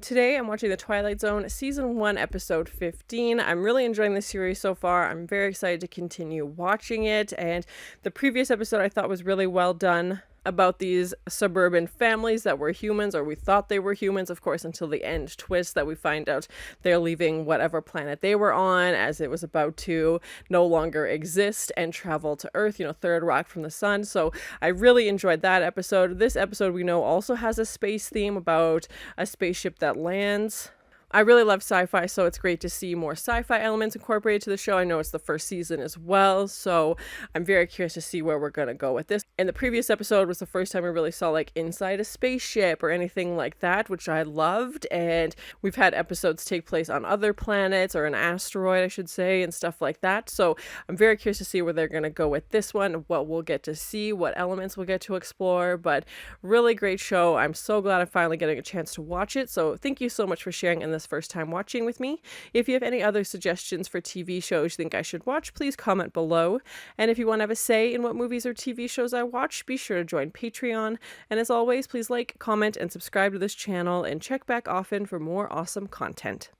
Today I'm watching The Twilight Zone, Season 1, Episode 15. I'm really enjoying the series so far. I'm very excited to continue watching it, and the previous episode I thought was really well done about these suburban families that were humans, or we thought they were humans, of course, until the end twist that we find out they're leaving whatever planet they were on as it was about to no longer exist and travel to Earth, third rock from the sun. So I really enjoyed that episode. This episode we know also has a space theme about a spaceship that lands. I really love sci-fi, so it's great to see more sci-fi elements incorporated to the show. I know it's the first season as well, so I'm very curious to see where we're going to go with this. And the previous episode was the first time we really saw inside a spaceship or anything like that, which I loved. And we've had episodes take place on other planets, or an asteroid, I should say, and stuff like that. So I'm very curious to see where they're going to go with this one, what we'll get to see, what elements we'll get to explore. But really great show. I'm so glad I'm finally getting a chance to watch it. So thank you so much for sharing in this first time watching with me. If you have any other suggestions for TV shows you think I should watch, please comment below. And if you want to have a say in what movies or TV shows I watch, be sure to join Patreon. And as always, please like, comment, and subscribe to this channel, and check back often for more awesome content.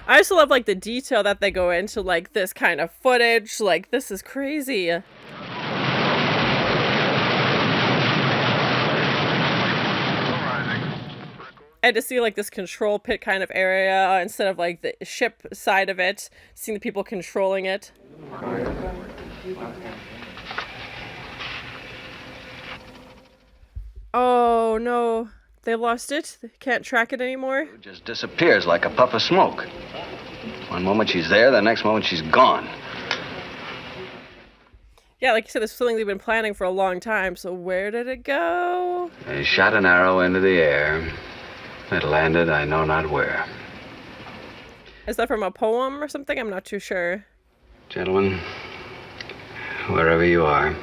I also love the detail that they go into this kind of footage. This is crazy. And to see this control pit kind of area instead of the ship side of it, seeing the people controlling it. Oh no. They lost it? They can't track it anymore? It just disappears like a puff of smoke. One moment she's there, the next moment she's gone. Yeah, like you said, this is something they've been planning for a long time, so where did it go? They shot an arrow into the air. It landed I know not where. Is that from a poem or something? I'm not too sure. Gentlemen, wherever you are,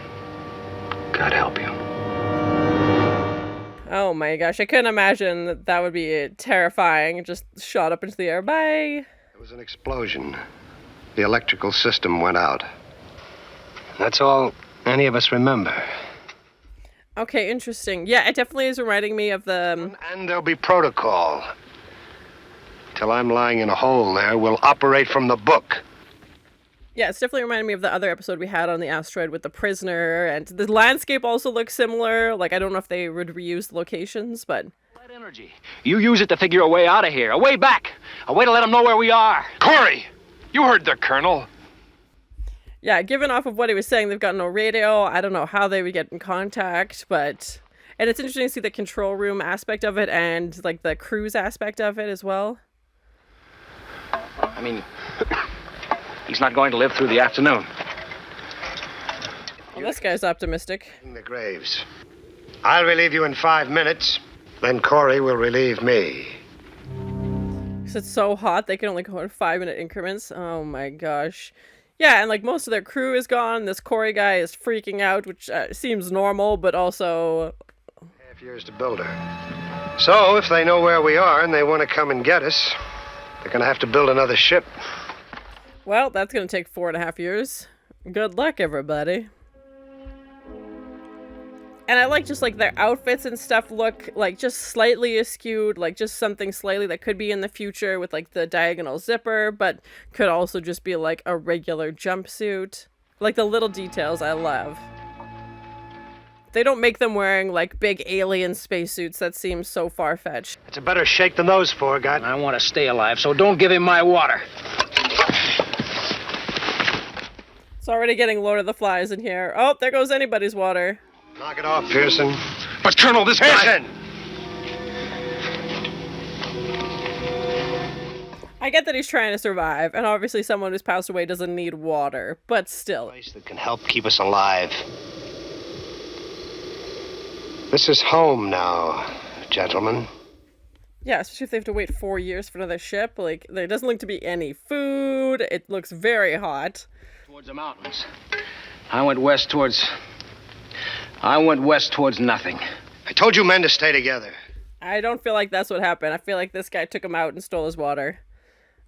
God help you. Oh my gosh, I couldn't imagine that would be terrifying. Just shot up into the air. Bye. It was an explosion. The electrical system went out. That's all any of us remember. Okay, interesting. Yeah, it definitely is reminding me of the... And there'll be protocol. Till I'm lying in a hole there, we'll operate from the book. Yeah, it's definitely reminding me of the other episode we had on the asteroid with the prisoner, and the landscape also looks similar. I don't know if they would reuse the locations, but... That energy. You use it to figure a way out of here, a way back, a way to let them know where we are. Corey! You heard the Colonel. Yeah, given off of what he was saying, they've got no radio. I don't know how they would get in contact, but... And it's interesting to see the control room aspect of it and, the cruise aspect of it as well. I mean... He's not going to live through the afternoon. Well, this guy's optimistic. In the graves. I'll relieve you in 5 minutes. Then Corey will relieve me. Because it's so hot, they can only go in 5-minute increments. Oh my gosh. Yeah, and most of their crew is gone. This Corey guy is freaking out, which seems normal, but also... Half years to build her. So, if they know where we are and they want to come and get us, they're going to have to build another ship. Well, that's going to take 4.5 years. Good luck, everybody. And I like just their outfits and stuff look just slightly askewed, just something slightly that could be in the future with the diagonal zipper, but could also just be a regular jumpsuit. The little details I love. They don't make them wearing big alien spacesuits. That seems so far-fetched. It's a better shake than those four got. I want to stay alive, so don't give him my water. It's already getting Lord of the Flies in here. Oh, there goes anybody's water. Knock it off, Pearson. But Colonel, this Pearson! I get that he's trying to survive, and obviously someone who's passed away doesn't need water, but still. Place that can help keep us alive. This is home now, gentlemen. Yeah, especially if they have to wait 4 years for another ship. There doesn't look to be any food. It looks very hot. Towards the mountains. I went west towards nothing. I told you men to stay together. I don't feel like that's what happened. I feel like this guy took him out and stole his water.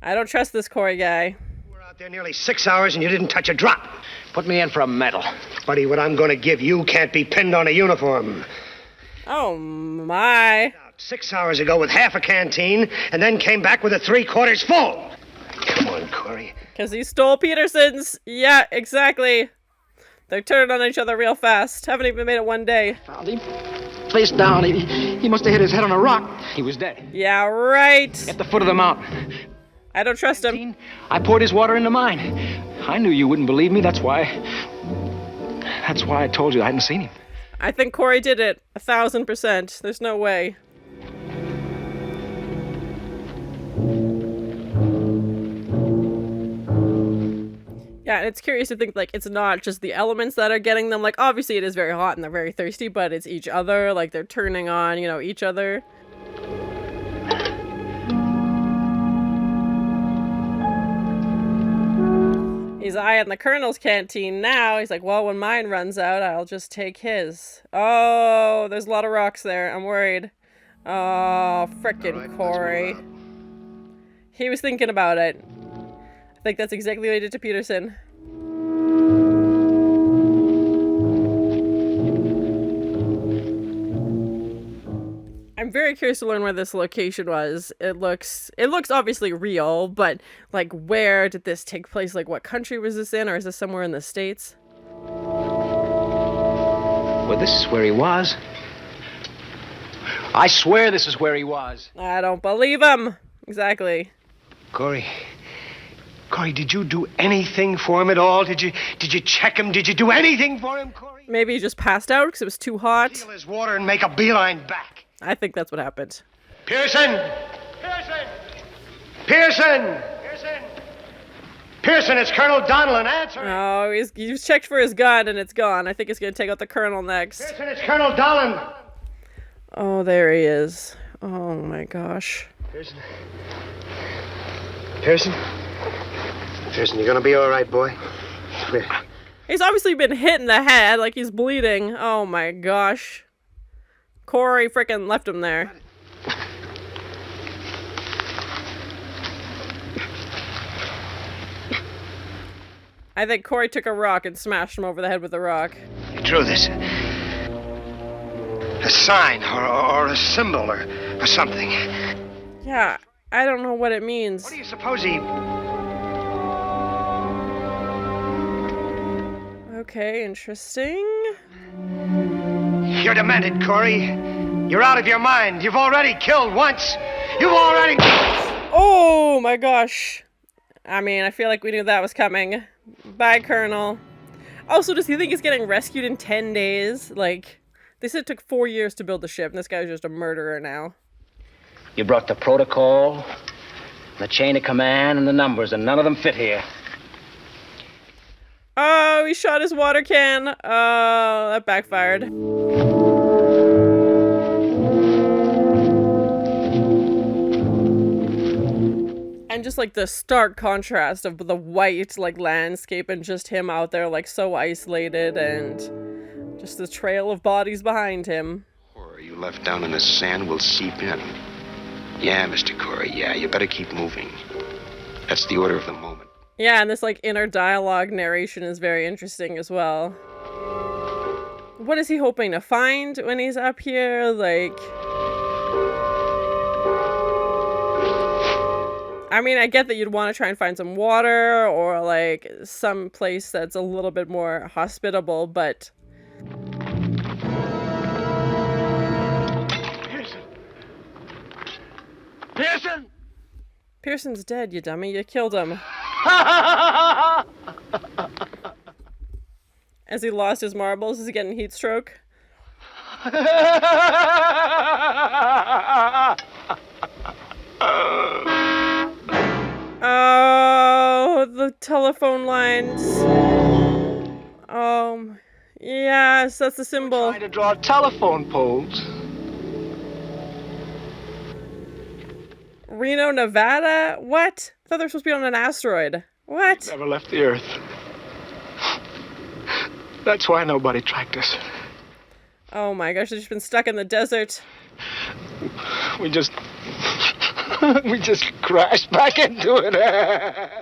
I don't trust this Corey guy. We're Out there nearly 6 hours and you didn't touch a drop. Put me in for a medal. Buddy, what I'm going to give you can't be pinned on a uniform. Oh, my. 6 hours ago with half a canteen and then came back with a 3/4 full. Come on, Corey. Because he stole Peterson's. Yeah, exactly. They're turning on each other real fast. Haven't even made it one day. Found him. Face down. He must have hit his head on a rock. He was dead. Yeah, right. At the foot of the mountain. I don't trust him. I poured his water into mine. I knew you wouldn't believe me. That's why I told you I hadn't seen him. I think Corey did it. 1,000%. There's no way. Yeah, and it's curious to think, like, it's not just the elements that are getting them. Like, obviously it is very hot and they're very thirsty, but it's each other. Like, they're turning on, you know, each other. He's eyeing the Colonel's canteen now. He's like, well, when mine runs out, I'll just take his. Oh, there's a lot of rocks there. I'm worried. Oh, frickin' Corey. He was thinking about it. I think that's exactly what he did to Peterson. I'm very curious to learn where this location was. It looks obviously real, but like, where did this take place? Like, what country was this in, or is this somewhere in the States? Well, this is where he was. I swear this is where he was. I don't believe him. Exactly. Corey, did you do anything for him at all? Did you check him? Did you do anything for him, Corey? Maybe he just passed out because it was too hot. Steal his water and make a beeline back. I think that's what happened. Pearson! Pearson, it's Colonel Donlan. Answer. Oh, he's checked for his gun and it's gone. I think he's going to take out the Colonel next. Pearson, it's Colonel Donlan. Oh, there he is. Oh my gosh. Pearson, you're gonna be all right, boy. Come here. He's obviously been hit in the head, like he's bleeding. Oh my gosh. Corey frickin' left him there. I think Corey took a rock and smashed him over the head with a rock. You drew this. A sign or a symbol or something. Yeah, I don't know what it means. What do you suppose he... Okay, interesting. You're demented, Corey. You're out of your mind. You've already killed once. You've already... Oh my gosh. I mean, I feel like we knew that was coming. Bye, Colonel. Also, does he think he's getting rescued in 10 days? Like, they said it took 4 years to build the ship, and this guy's just a murderer now. You brought the protocol, the chain of command, and the numbers, and none of them fit here. Oh, he shot his water can. Oh, that backfired. And just like the stark contrast of the white like landscape and just him out there like so isolated and just the trail of bodies behind him. Or you left down in the sand will seep in. Yeah, Mr. Corey, yeah, you better keep moving. That's the order of the moment. Yeah, and this like inner dialogue narration is very interesting as well. What is he hoping to find when he's up here? Like, I mean, I get that you'd want to try and find some water or like some place that's a little bit more hospitable, but Pearson! Pearson's dead, you dummy. You killed him. As he lost his marbles, is he getting heat stroke? Oh, the telephone lines. Yes, that's the symbol. Trying to draw telephone poles. Reno, Nevada? What? I thought they were supposed to be on an asteroid. What? Never left the Earth. That's why nobody tracked us. Oh my gosh, they've just been stuck in the desert. We just We just crashed back into it.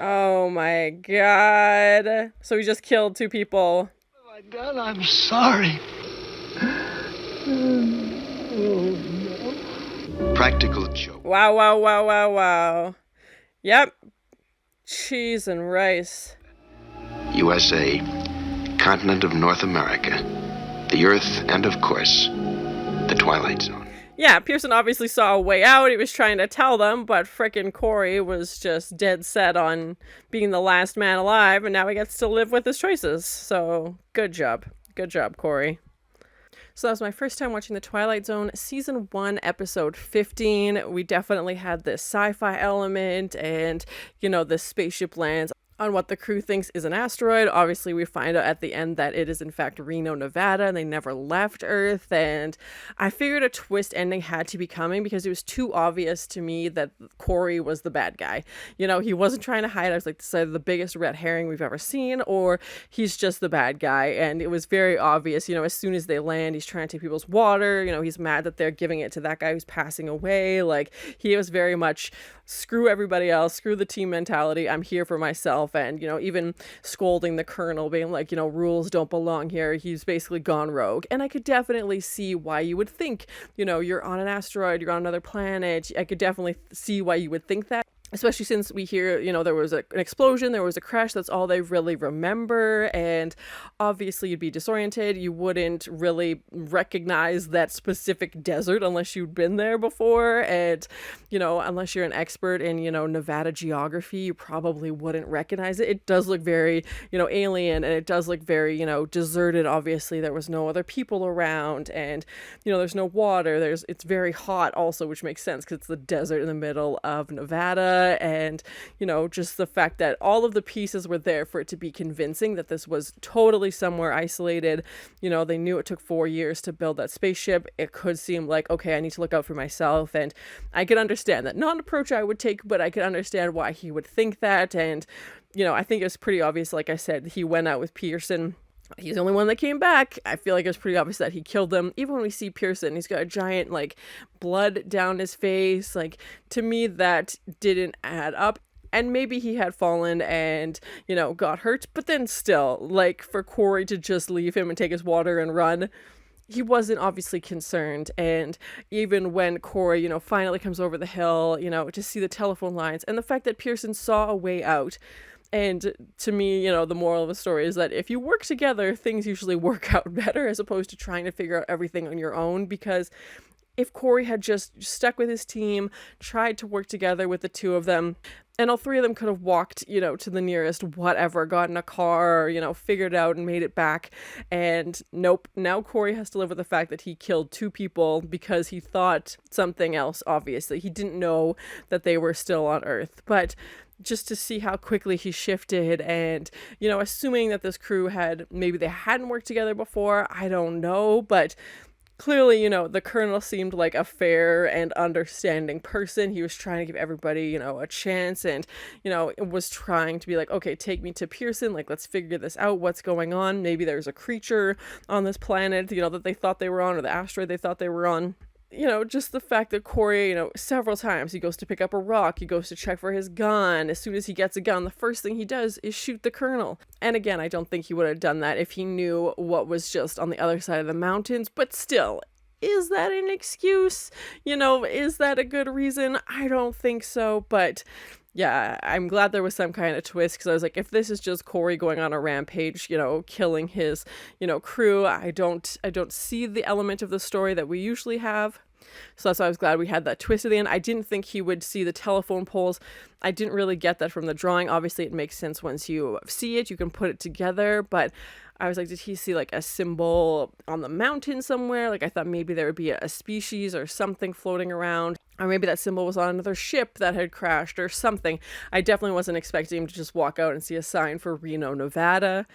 Oh my god. So he just killed 2 people. What have I done? I'm sorry. Practical joke. Wow, wow, wow, wow, wow. Yep. Cheese and rice. USA, continent of North America, the Earth, and of course, the Twilight Zone. Yeah, Pearson obviously saw a way out. He was trying to tell them, but frickin' Corey was just dead set on being the last man alive, and now he gets to live with his choices. So, good job. Good job, Corey. So that was my first time watching The Twilight Zone, Season 1, Episode 15. We definitely had this sci-fi element and, this spaceship lands on what the crew thinks is an asteroid. Obviously, we find out at the end that it is in fact Reno, Nevada, and they never left Earth. And I figured a twist ending had to be coming because it was too obvious to me that Corey was the bad guy. He wasn't trying to hide. I was like, this is either the biggest red herring we've ever seen, or he's just the bad guy. And it was very obvious, as soon as they land, he's trying to take people's water. He's mad that they're giving it to that guy who's passing away. Like, he was very much screw everybody else, screw the team mentality. I'm here for myself. And, even scolding the colonel, being like, rules don't belong here. He's basically gone rogue. And I could definitely see why you would think, you're on an asteroid, you're on another planet. I could definitely see why you would think that. Especially since we hear, there was an explosion, there was a crash, that's all they really remember, and obviously you'd be disoriented, you wouldn't really recognize that specific desert unless you'd been there before, and, unless you're an expert in, Nevada geography, you probably wouldn't recognize it. It does look very, alien, and it does look very, deserted. Obviously there was no other people around, and, there's no water, it's very hot also, which makes sense because it's the desert in the middle of Nevada. And just the fact that all of the pieces were there for it to be convincing that this was totally somewhere isolated. They knew it took 4 years to build that spaceship. It could seem like, okay, I need to look out for myself, and I could understand that. Not an approach I would take, but I could understand why he would think that. And I think it was pretty obvious, like I said, he went out with Pearson. He's the only one that came back. I feel like it's pretty obvious that he killed them. Even when we see Pearson, he's got a giant, blood down his face. To me, that didn't add up. And maybe he had fallen and, got hurt. But then still, for Corey to just leave him and take his water and run, he wasn't obviously concerned. And even when Corey, finally comes over the hill, to see the telephone lines, and the fact that Pearson saw a way out. And to me, the moral of the story is that if you work together, things usually work out better as opposed to trying to figure out everything on your own. Because if Corey had just stuck with his team, tried to work together with the 2 of them, and all 3 of them could have walked, to the nearest whatever, gotten a car, figured out and made it back. And nope, now Corey has to live with the fact that he killed 2 people because he thought something else, obviously. He didn't know that they were still on Earth. But just to see how quickly he shifted, and, assuming that this crew maybe they hadn't worked together before, I don't know, but clearly, the colonel seemed like a fair and understanding person. He was trying to give everybody, a chance, and, was trying to be like, okay, take me to Pearson, let's figure this out, what's going on. Maybe there's a creature on this planet, that they thought they were on, or the asteroid they thought they were on. Just the fact that Corey, several times he goes to pick up a rock, he goes to check for his gun. As soon as he gets a gun, the first thing he does is shoot the colonel. And again, I don't think he would have done that if he knew what was just on the other side of the mountains. But still, is that an excuse? Is that a good reason? I don't think so, but yeah, I'm glad there was some kind of twist, because I was like, if this is just Corey going on a rampage, killing his, crew, I don't see the element of the story that we usually have. So that's why I was glad we had that twist at the end. I didn't think he would see the telephone poles. I didn't really get that from the drawing. Obviously, it makes sense once you see it, you can put it together, but I was like, did he see a symbol on the mountain somewhere? I thought maybe there would be a species or something floating around, or maybe that symbol was on another ship that had crashed or something. I definitely wasn't expecting him to just walk out and see a sign for Reno, Nevada.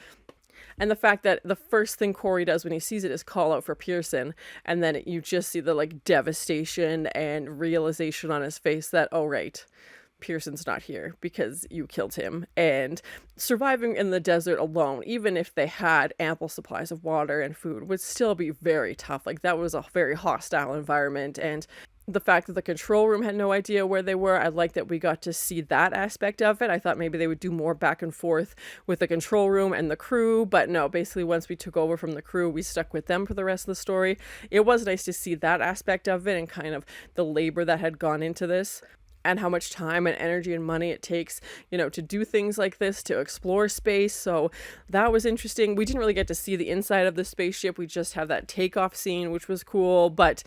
And the fact that the first thing Corey does when he sees it is call out for Pearson, and then you just see the devastation and realization on his face that, oh right, Pearson's not here because you killed him. And surviving in the desert alone, even if they had ample supplies of water and food, would still be very tough. That was a very hostile environment, and the fact that the control room had no idea where they were. I like that we got to see that aspect of it. I thought maybe they would do more back and forth with the control room and the crew, but no, basically once we took over from the crew, we stuck with them for the rest of the story. It was nice to see that aspect of it and kind of the labor that had gone into this, and how much time and energy and money it takes, to do things like this, to explore space. So that was interesting. We didn't really get to see the inside of the spaceship. We just have that takeoff scene, which was cool. But,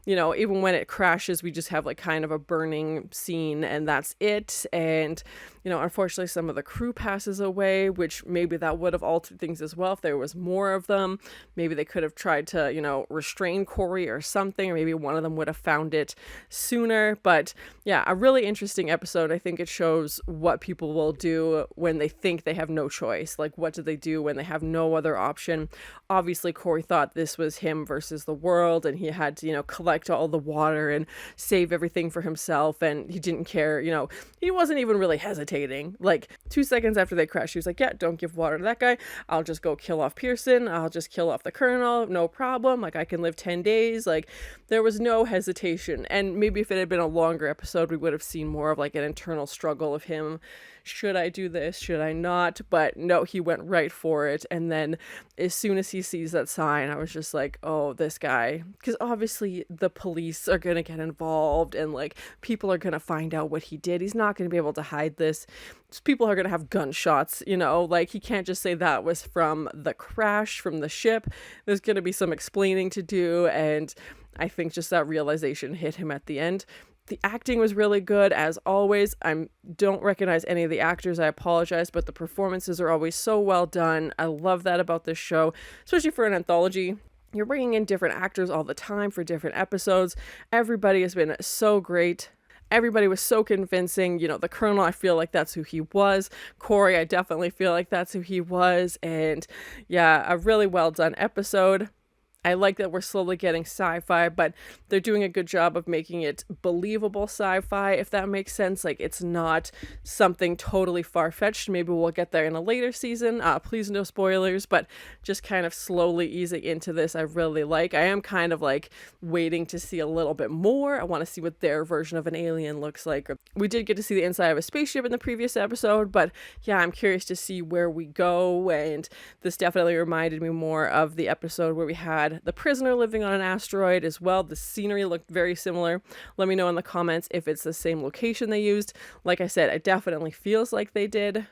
even when it crashes, we just have like kind of a burning scene and that's it. And, unfortunately, some of the crew passes away, which maybe that would have altered things as well if there was more of them. Maybe they could have tried to, restrain Corey or something, or maybe one of them would have found it sooner. But yeah, a really interesting episode. I think it shows what people will do when they think they have no choice. Like, what do they do when they have no other option? Obviously, Corey thought this was him versus the world, and he had to, collect all the water and save everything for himself, and he didn't care. He wasn't even really hesitating. Like, 2 seconds after they crashed, he was like, yeah, don't give water to that guy. I'll just go kill off Pearson. I'll just kill off the colonel. No problem. Like, I can live 10 days. Like, there was no hesitation. And maybe if it had been a longer episode, we would have seen more of like an internal struggle of him. Should I do this? Should I not? But no, he went right for it. And then as soon as he sees that sign, I was just like, oh, this guy. Because obviously the police are going to get involved and like people are going to find out what he did. He's not going to be able to hide this. People are going to have gunshots, like he can't just say that was from the crash, from the ship. There's going to be some explaining to do. And I think just that realization hit him at the end. The acting was really good, as always. I don't recognize any of the actors. I apologize, but the performances are always so well done. I love that about this show, especially for an anthology. You're bringing in different actors all the time for different episodes. Everybody has been so great. Everybody was so convincing. The Colonel, I feel like that's who he was. Corey, I definitely feel like that's who he was. And yeah, a really well done episode. I like that we're slowly getting sci-fi, but they're doing a good job of making it believable sci-fi, if that makes sense. Like, it's not something totally far-fetched. Maybe we'll get there in a later season. Please no spoilers, but just kind of slowly easing into this, I really like. I am kind of like waiting to see a little bit more. I want to see what their version of an alien looks like. We did get to see the inside of a spaceship in the previous episode, but yeah, I'm curious to see where we go, and this definitely reminded me more of the episode where we had the prisoner living on an asteroid as well. The scenery looked very similar. Let me know in the comments if it's the same location they used. Like I said, it definitely feels like they did.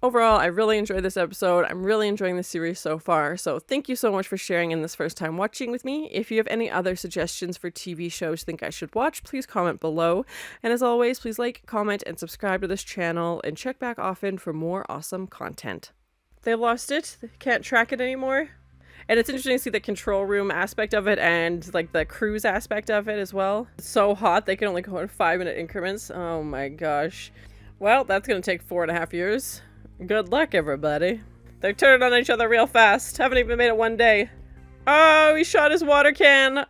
Overall, I really enjoyed this episode. I'm really enjoying the series so far. So thank you so much for sharing in this first time watching with me. If you have any other suggestions for TV shows you think I should watch, please comment below. And as always, please like, comment, and subscribe to this channel, and check back often for more awesome content. They lost it. They can't track it anymore. And it's interesting to see the control room aspect of it and like the cruise aspect of it as well. It's so hot they can only go in 5-minute increments. Oh my gosh. Well, that's gonna take 4.5 years. Good luck, everybody. They're turning on each other real fast. Haven't even made it one day. Oh, he shot his water can.